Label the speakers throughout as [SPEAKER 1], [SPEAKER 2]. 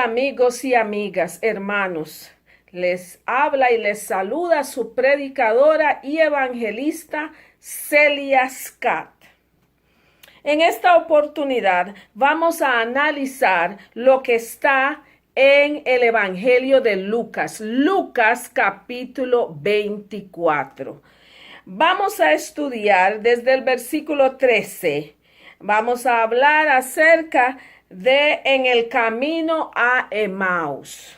[SPEAKER 1] amigos y amigas, hermanos. Les habla y les saluda su predicadora y evangelista Celia Scott. En esta oportunidad vamos a analizar lo que está en el Evangelio de Lucas, Lucas capítulo 24. Vamos a estudiar desde el versículo 13. Vamos a hablar acerca de en el camino a Emaús.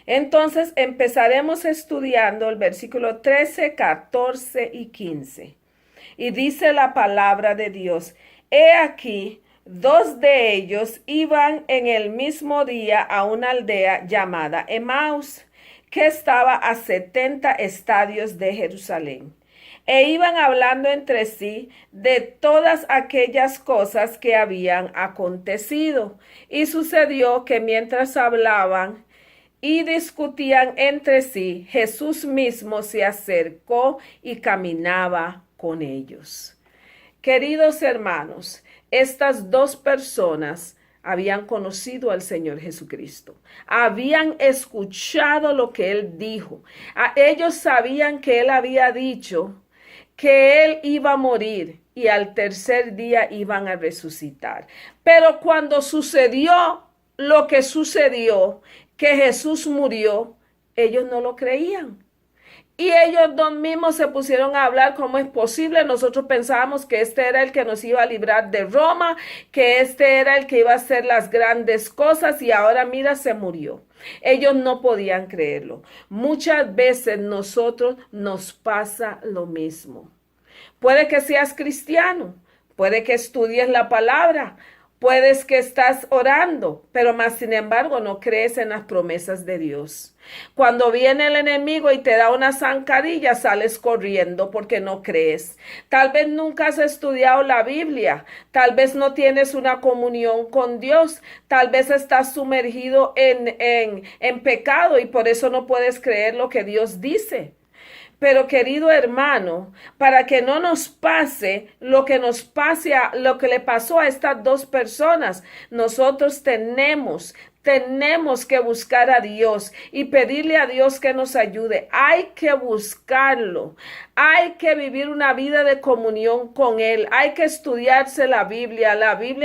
[SPEAKER 1] Entonces empezaremos estudiando el versículo 13, 14 y 15. Y dice la palabra de Dios: He aquí, dos de ellos iban en el mismo día a una aldea llamada Emaús, que estaba a 70 estadios de Jerusalén. E iban hablando entre sí de todas aquellas cosas que habían acontecido. Y sucedió que mientras hablaban y discutían entre sí, Jesús mismo se acercó y caminaba con ellos. Queridos hermanos, estas dos personas habían conocido al Señor Jesucristo, habían escuchado lo que Él dijo. Ellos sabían que Él había dicho que Él iba a morir y al tercer día iban a resucitar. Pero cuando sucedió lo que sucedió, que Jesús murió, ellos no lo creían. Y ellos dos mismos se pusieron a hablar cómo es posible. Nosotros pensábamos que este era el que nos iba a librar de Roma, que este era el que iba a hacer las grandes cosas y ahora mira, se murió. Ellos no podían creerlo. Muchas veces nosotros nos pasa lo mismo. Puede que seas cristiano, puede que estudies la palabra, puedes que estás orando, pero más sin embargo no crees en las promesas de Dios. Cuando viene el enemigo y te da una zancadilla, sales corriendo porque no crees. Tal vez nunca has estudiado la Biblia, tal vez no tienes una comunión con Dios, tal vez estás sumergido en pecado y por eso no puedes creer lo que Dios dice. Pero querido hermano, para que no nos pase lo que lo que le pasó a estas dos personas, nosotros tenemos que buscar a Dios y pedirle a Dios que nos ayude. Hay que buscarlo. Hay que vivir una vida de comunión con Él. Hay que estudiarse la Biblia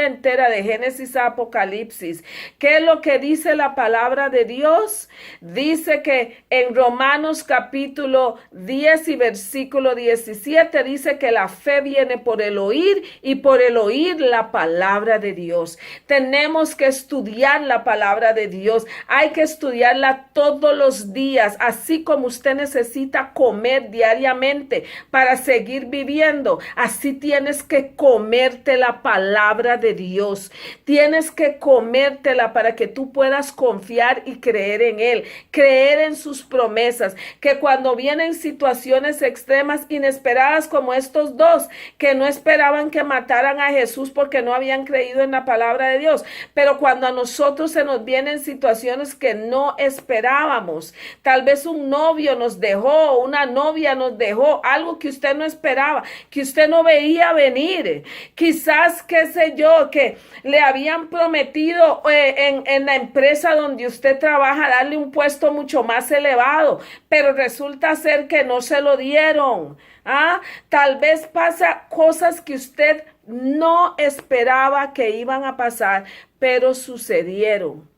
[SPEAKER 1] entera de Génesis a Apocalipsis. ¿Qué es lo que dice la palabra de Dios? Dice que en Romanos capítulo 10 y versículo 17 dice que la fe viene por el oír y por el oír la palabra de Dios. Tenemos que estudiar la palabra de Dios. Hay que estudiarla todos los días, así como usted necesita comer diariamente para seguir viviendo. Así tienes que comerte la palabra de Dios. Tienes que comértela para que tú puedas confiar y creer en Él, creer en sus promesas, que cuando vienen situaciones extremas, inesperadas como estos dos, que no esperaban que mataran a Jesús porque no habían creído en la palabra de Dios, pero cuando a nosotros se nos vienen situaciones que no esperábamos, tal vez un novio nos dejó, una novia nos dejó, algo que usted no esperaba, que usted no veía venir, quizás, qué sé yo, que le habían prometido en la empresa donde usted trabaja darle un puesto mucho más elevado, pero resulta ser que no se lo dieron. Tal vez pasa cosas que usted no esperaba que iban a pasar, pero sucedieron.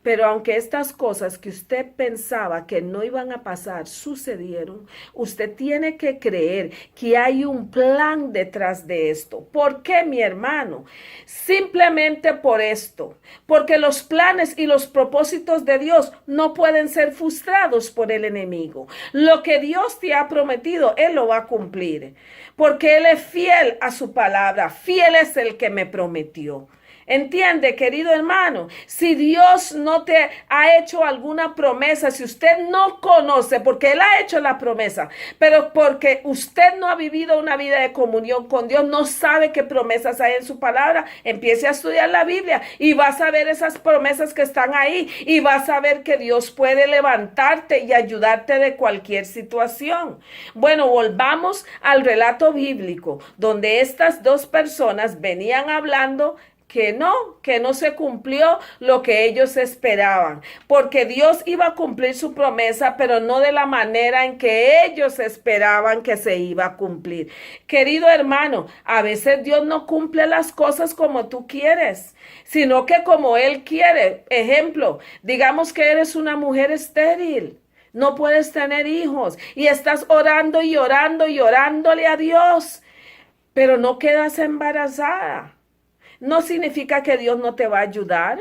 [SPEAKER 1] Pero aunque estas cosas que usted pensaba que no iban a pasar sucedieron, usted tiene que creer que hay un plan detrás de esto. ¿Por qué, mi hermano? Simplemente por esto, porque los planes y los propósitos de Dios no pueden ser frustrados por el enemigo. Lo que Dios te ha prometido, Él lo va a cumplir, porque Él es fiel a su palabra. Fiel es el que me prometió. Entiende, querido hermano, si Dios no te ha hecho alguna promesa, si usted no conoce, porque Él ha hecho la promesa, pero porque usted no ha vivido una vida de comunión con Dios, no sabe qué promesas hay en su palabra, empiece a estudiar la Biblia y vas a ver esas promesas que están ahí y vas a ver que Dios puede levantarte y ayudarte de cualquier situación. Bueno, volvamos al relato bíblico, donde estas dos personas venían hablando que no se cumplió lo que ellos esperaban, porque Dios iba a cumplir su promesa, pero no de la manera en que ellos esperaban que se iba a cumplir. Querido hermano, a veces Dios no cumple las cosas como tú quieres, sino que como Él quiere. Ejemplo, digamos que eres una mujer estéril. No puedes tener hijos y estás orando y orando y orándole a Dios, pero no quedas embarazada. No significa que Dios no te va a ayudar.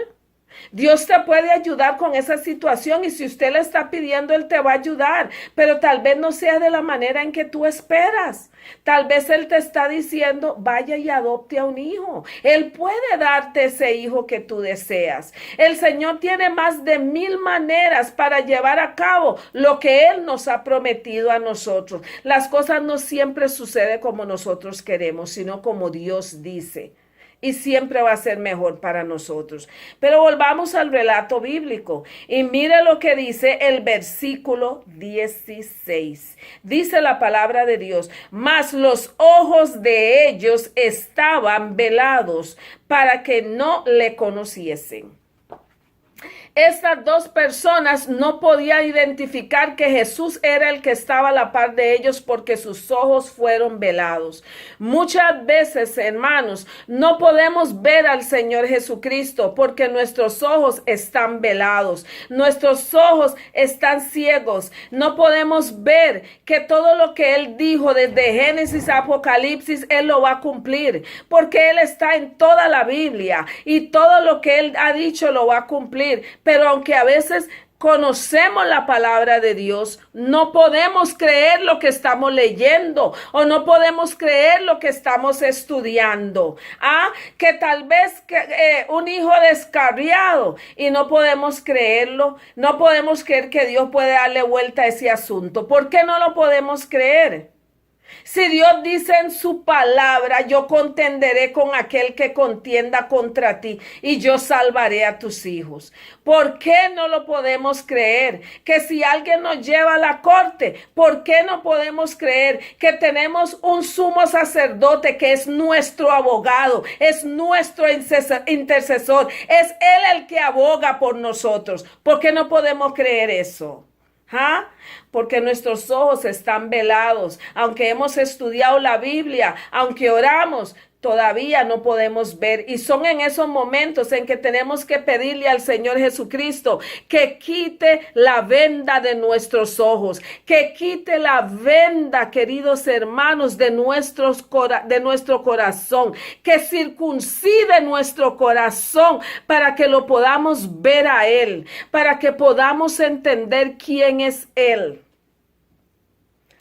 [SPEAKER 1] Dios te puede ayudar con esa situación y si usted le está pidiendo, Él te va a ayudar, pero tal vez no sea de la manera en que tú esperas. Tal vez Él te está diciendo, vaya y adopte a un hijo. Él puede darte ese hijo que tú deseas. El Señor tiene más de 1000 maneras para llevar a cabo lo que Él nos ha prometido a nosotros. Las cosas no siempre suceden como nosotros queremos, sino como Dios dice. Y siempre va a ser mejor para nosotros. Pero volvamos al relato bíblico. Y mire lo que dice el versículo 16. Dice la palabra de Dios: mas los ojos de ellos estaban velados para que no le conociesen. Estas dos personas no podían identificar que Jesús era el que estaba a la par de ellos porque sus ojos fueron velados. Muchas veces, hermanos, no podemos ver al Señor Jesucristo porque nuestros ojos están velados. Nuestros ojos están ciegos. No podemos ver que todo lo que Él dijo desde Génesis a Apocalipsis, Él lo va a cumplir porque Él está en toda la Biblia y todo lo que Él ha dicho lo va a cumplir. Pero aunque a veces conocemos la palabra de Dios, no podemos creer lo que estamos leyendo o no podemos creer lo que estamos estudiando. Que tal vez un hijo descarriado y no podemos creerlo, no podemos creer que Dios puede darle vuelta a ese asunto. ¿Por qué no lo podemos creer? Si Dios dice en su palabra, yo contenderé con aquel que contienda contra ti y yo salvaré a tus hijos. ¿Por qué no lo podemos creer? Que si alguien nos lleva a la corte, ¿por qué no podemos creer que tenemos un sumo sacerdote que es nuestro abogado, es nuestro intercesor, es Él el que aboga por nosotros? ¿Por qué no podemos creer eso? Porque nuestros ojos están velados. Aunque hemos estudiado la Biblia, aunque oramos, todavía no podemos ver. Y son en esos momentos en que tenemos que pedirle al Señor Jesucristo que quite la venda de nuestros ojos, que quite la venda, queridos hermanos, de nuestro corazón, que circuncide nuestro corazón para que lo podamos ver a Él, para que podamos entender quién es Él.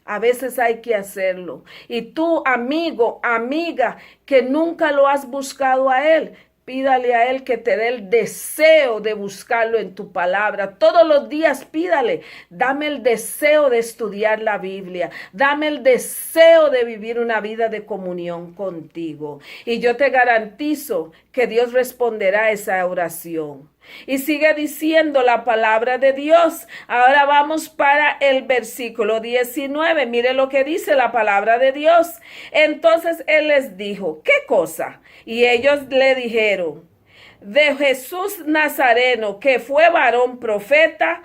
[SPEAKER 1] A veces hay que hacerlo. Y tú, amigo, amiga, que nunca lo has buscado a Él, pídale a Él que te dé el deseo de buscarlo en tu palabra. Todos los días pídale, dame el deseo de estudiar la Biblia. Dame el deseo de vivir una vida de comunión contigo. Y yo te garantizo que Dios responderá a esa oración. Y sigue diciendo la palabra de Dios. Ahora vamos para el versículo 19. Mire lo que dice la palabra de Dios. Entonces Él les dijo, ¿qué cosa? Y ellos le dijeron, de Jesús Nazareno, que fue varón profeta,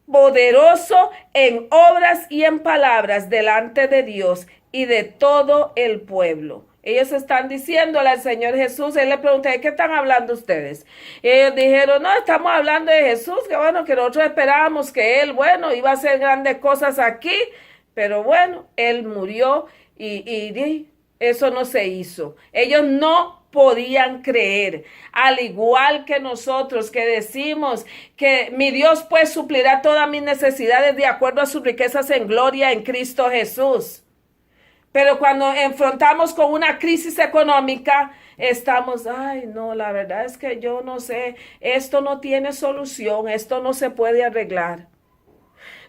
[SPEAKER 1] poderoso en obras y en palabras delante de Dios y de todo el pueblo. Ellos están diciéndole al Señor Jesús. Él le preguntó, ¿de qué están hablando ustedes? Y ellos dijeron, no, estamos hablando de Jesús, que bueno, que nosotros esperábamos que Él, bueno, iba a hacer grandes cosas aquí, pero bueno, Él murió y eso no se hizo. Ellos no podían creer, al igual que nosotros que decimos que mi Dios pues suplirá todas mis necesidades de acuerdo a sus riquezas en gloria en Cristo Jesús. Pero cuando enfrentamos con una crisis económica, estamos, ay, no, la verdad es que yo no sé, esto no tiene solución, esto no se puede arreglar.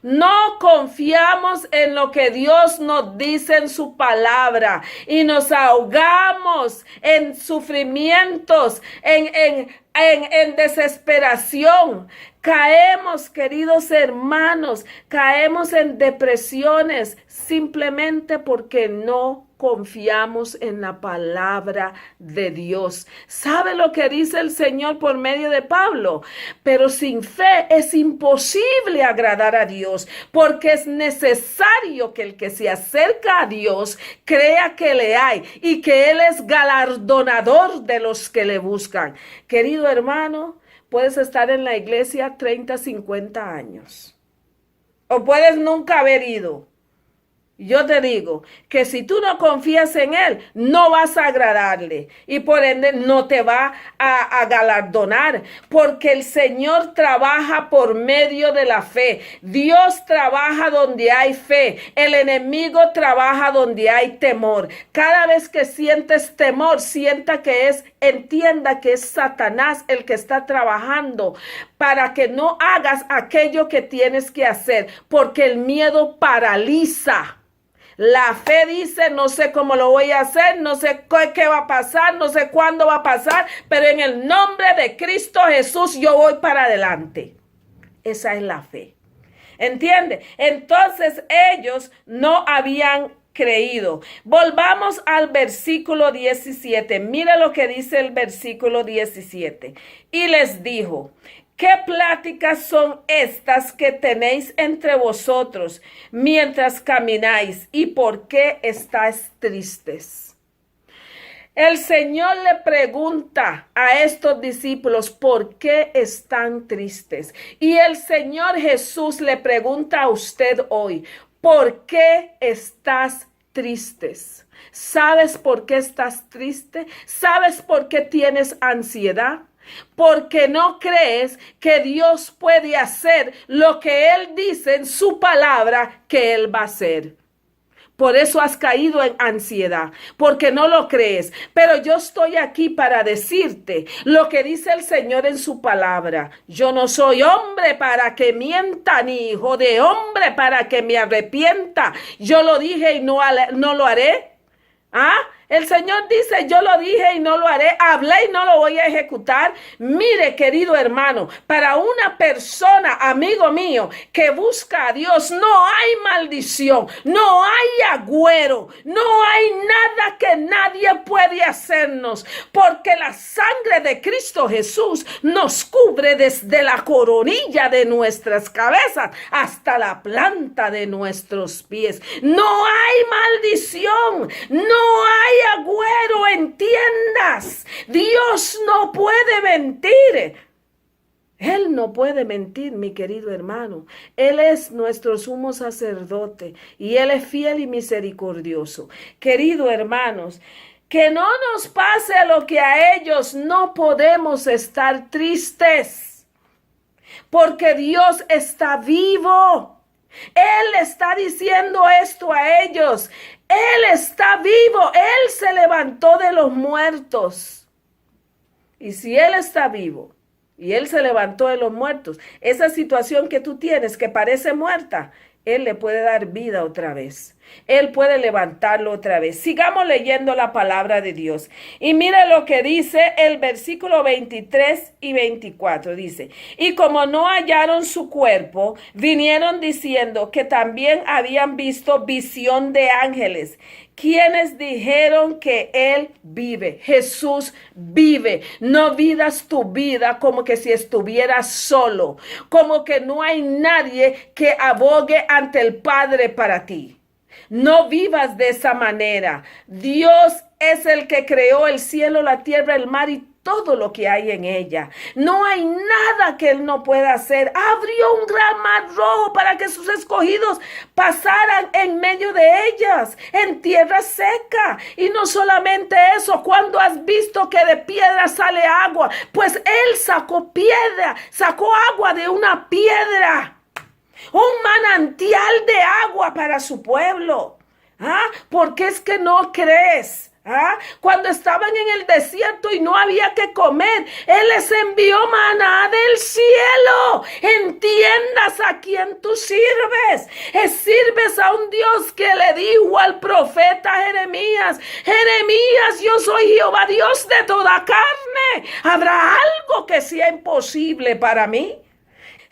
[SPEAKER 1] No confiamos en lo que Dios nos dice en su palabra y nos ahogamos en sufrimientos, en desesperación. Caemos, queridos hermanos, caemos en depresiones simplemente porque no confiamos en la palabra de Dios. ¿Sabe lo que dice el Señor por medio de Pablo? Pero sin fe es imposible agradar a Dios, porque es necesario que el que se acerca a Dios crea que le hay y que Él es galardonador de los que le buscan. Querido hermano, puedes estar en la iglesia 30, 50 años, o puedes nunca haber ido. Yo te digo que si tú no confías en Él, no vas a agradarle y por ende no te va a galardonar, porque el Señor trabaja por medio de la fe. Dios trabaja donde hay fe. El enemigo trabaja donde hay temor. Cada vez que sientes temor, entienda que es Satanás el que está trabajando para que no hagas aquello que tienes que hacer, porque el miedo paraliza. La fe dice, no sé cómo lo voy a hacer, no sé qué va a pasar, no sé cuándo va a pasar, pero en el nombre de Cristo Jesús yo voy para adelante. Esa es la fe. ¿Entiende? Entonces ellos no habían creído. Volvamos al versículo 17. Mira lo que dice el versículo 17. Y les dijo: ¿qué pláticas son estas que tenéis entre vosotros mientras camináis? ¿Y por qué estáis tristes? El Señor le pregunta a estos discípulos por qué están tristes. Y el Señor Jesús le pregunta a usted hoy, ¿por qué estás tristes? ¿Sabes por qué estás triste? ¿Sabes por qué tienes ansiedad? Porque no crees que Dios puede hacer lo que Él dice en su palabra que Él va a hacer. Por eso has caído en ansiedad, porque no lo crees. Pero yo estoy aquí para decirte lo que dice el Señor en su palabra. Yo no soy hombre para que mienta, ni hijo de hombre para que me arrepienta. Yo lo dije y no lo haré. ¿Ah? El Señor dice, yo lo dije y no lo haré, hablé y no lo voy a ejecutar. Mire, querido hermano, para una persona, amigo mío, que busca a Dios, no hay maldición, no hay agüero, no hay nada que nadie puede hacernos, porque la sangre de Cristo Jesús nos cubre desde la coronilla de nuestras cabezas hasta la planta de nuestros pies. No hay maldición, no hay agüero, entiendas. Dios no puede mentir. Él no puede mentir, mi querido hermano. Él es nuestro sumo sacerdote y Él es fiel y misericordioso. Querido hermanos, que no nos pase lo que a ellos. No podemos estar tristes, porque Dios está vivo. Él está diciendo esto a ellos. Él está vivo. Él se levantó de los muertos. Y si Él está vivo y Él se levantó de los muertos, esa situación que tú tienes que parece muerta, Él le puede dar vida otra vez. Él puede levantarlo otra vez. Sigamos leyendo la palabra de Dios. Y mira lo que dice el versículo 23 y 24. Dice: y como no hallaron su cuerpo, vinieron diciendo que también habían visto visión de ángeles, quienes dijeron que Él vive. Jesús vive. No vivas tu vida como que si estuvieras solo, como que no hay nadie que abogue ante el Padre para ti. No vivas de esa manera. Dios es el que creó el cielo, la tierra, el mar y todo lo que hay en ella. No hay nada que Él no pueda hacer. Abrió un gran mar rojo para que sus escogidos pasaran en medio de ellas, en tierra seca. Y no solamente eso, cuando has visto que de piedra sale agua, pues Él sacó agua de una piedra. Un manantial de agua para su pueblo. ¿Por qué es que no crees? Cuando estaban en el desierto y no había que comer, Él les envió maná del cielo. Entiendas a quién tú sirves. Sirves a un Dios que le dijo al profeta Jeremías: Jeremías, yo soy Jehová, Dios de toda carne. ¿Habrá algo que sea imposible para mí?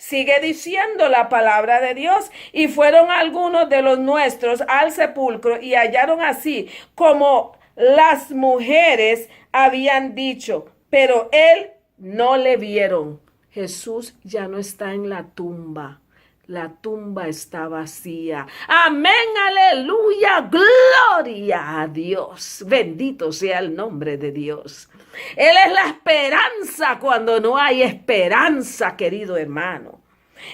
[SPEAKER 1] Sigue diciendo la palabra de Dios. Y fueron algunos de los nuestros al sepulcro y hallaron así como las mujeres habían dicho, pero él no le vieron. Jesús ya no está en la tumba. La tumba está vacía. Amén, aleluya, gloria a Dios. Bendito sea el nombre de Dios. Él es la esperanza cuando no hay esperanza, querido hermano.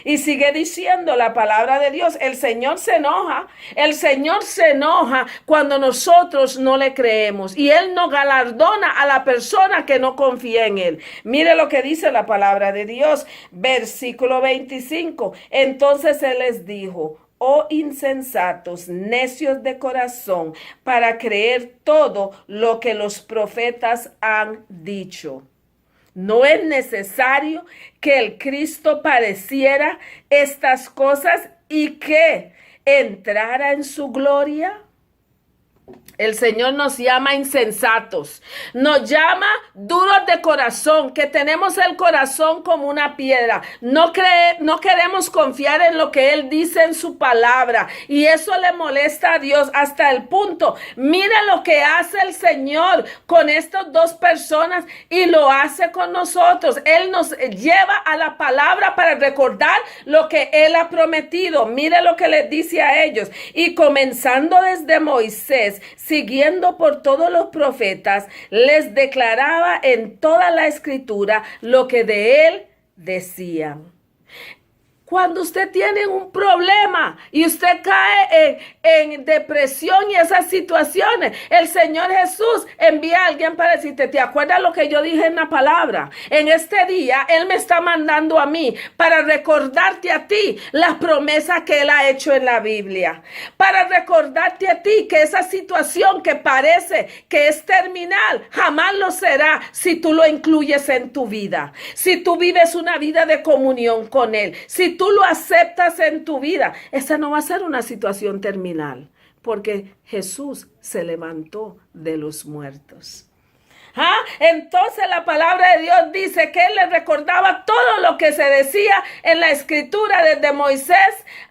[SPEAKER 1] Y sigue diciendo la palabra de Dios, el Señor se enoja cuando nosotros no le creemos y Él no galardona a la persona que no confía en Él. Mire lo que dice la palabra de Dios, versículo 25. Entonces Él les dijo, oh insensatos, necios de corazón, para creer todo lo que los profetas han dicho. No es necesario que el Cristo padeciera estas cosas y que entrara en su gloria. El Señor nos llama insensatos, nos llama duros de corazón, que tenemos el corazón como una piedra. No queremos confiar en lo que Él dice en su palabra y eso le molesta a Dios hasta el punto. Mira lo que hace el Señor con estas dos personas y lo hace con nosotros. Él nos lleva a la palabra para recordar lo que Él ha prometido. Mire lo que les dice a ellos. Y comenzando desde Moisés, siguiendo por todos los profetas, les declaraba en toda la escritura lo que de él decían. Cuando usted tiene un problema y usted cae en depresión y esas situaciones, el Señor Jesús envía a alguien para decirte, ¿te acuerdas lo que yo dije en la palabra? En este día, Él me está mandando a mí para recordarte a ti las promesas que Él ha hecho en la Biblia. Para recordarte a ti que esa situación que parece que es terminal, jamás lo será si tú lo incluyes en tu vida. Si tú vives una vida de comunión con Él. Si tú lo aceptas en tu vida, esa no va a ser una situación terminal, porque Jesús se levantó de los muertos. Entonces la palabra de Dios dice que Él le recordaba todo lo que se decía en la escritura, desde Moisés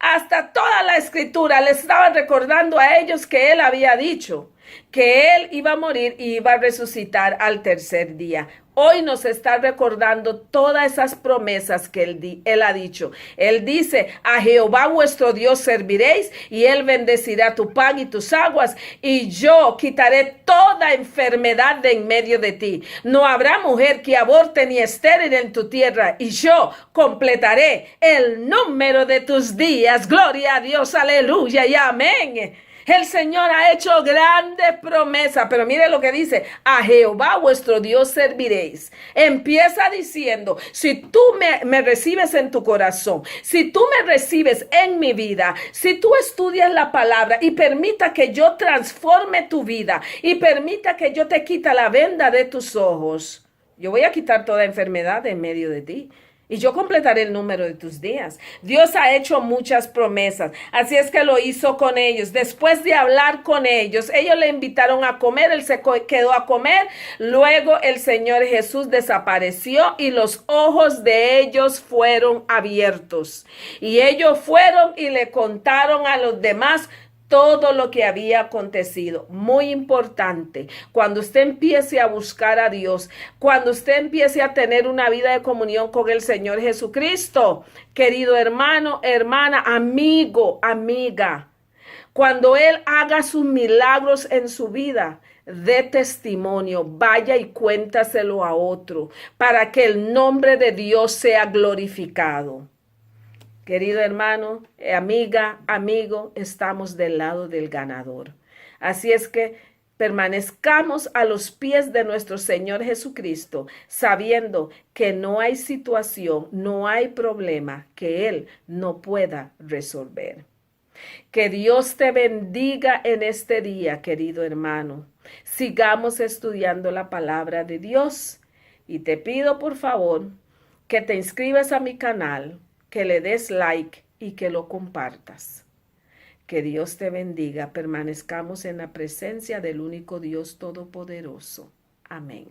[SPEAKER 1] hasta toda la escritura. Le estaba recordando a ellos que Él había dicho que Él iba a morir y iba a resucitar al tercer día. Hoy nos está recordando todas esas promesas que Él ha dicho. Él dice, a Jehová vuestro Dios serviréis y Él bendecirá tu pan y tus aguas y yo quitaré toda enfermedad de en medio de ti. No habrá mujer que aborte ni estéril en tu tierra y yo completaré el número de tus días. Gloria a Dios, aleluya y amén. El Señor ha hecho grandes promesas, pero mire lo que dice, a Jehová vuestro Dios serviréis. Empieza diciendo, si tú me recibes en tu corazón, si tú me recibes en mi vida, si tú estudias la palabra y permita que yo transforme tu vida y permita que yo te quita la venda de tus ojos, yo voy a quitar toda enfermedad en medio de ti. Y yo completaré el número de tus días. Dios ha hecho muchas promesas. Así es que lo hizo con ellos. Después de hablar con ellos, ellos le invitaron a comer. Él se quedó a comer. Luego el Señor Jesús desapareció y los ojos de ellos fueron abiertos. Y ellos fueron y le contaron a los demás todo lo que había acontecido. Muy importante, cuando usted empiece a buscar a Dios, cuando usted empiece a tener una vida de comunión con el Señor Jesucristo, querido hermano, hermana, amigo, amiga, cuando Él haga sus milagros en su vida, dé testimonio, vaya y cuéntaselo a otro, para que el nombre de Dios sea glorificado. Querido hermano, amiga, amigo, estamos del lado del ganador. Así es que permanezcamos a los pies de nuestro Señor Jesucristo, sabiendo que no hay situación, no hay problema que Él no pueda resolver. Que Dios te bendiga en este día, querido hermano. Sigamos estudiando la palabra de Dios y te pido por favor que te inscribas a mi canal, que le des like y que lo compartas. Que Dios te bendiga. Permanezcamos en la presencia del único Dios Todopoderoso. Amén.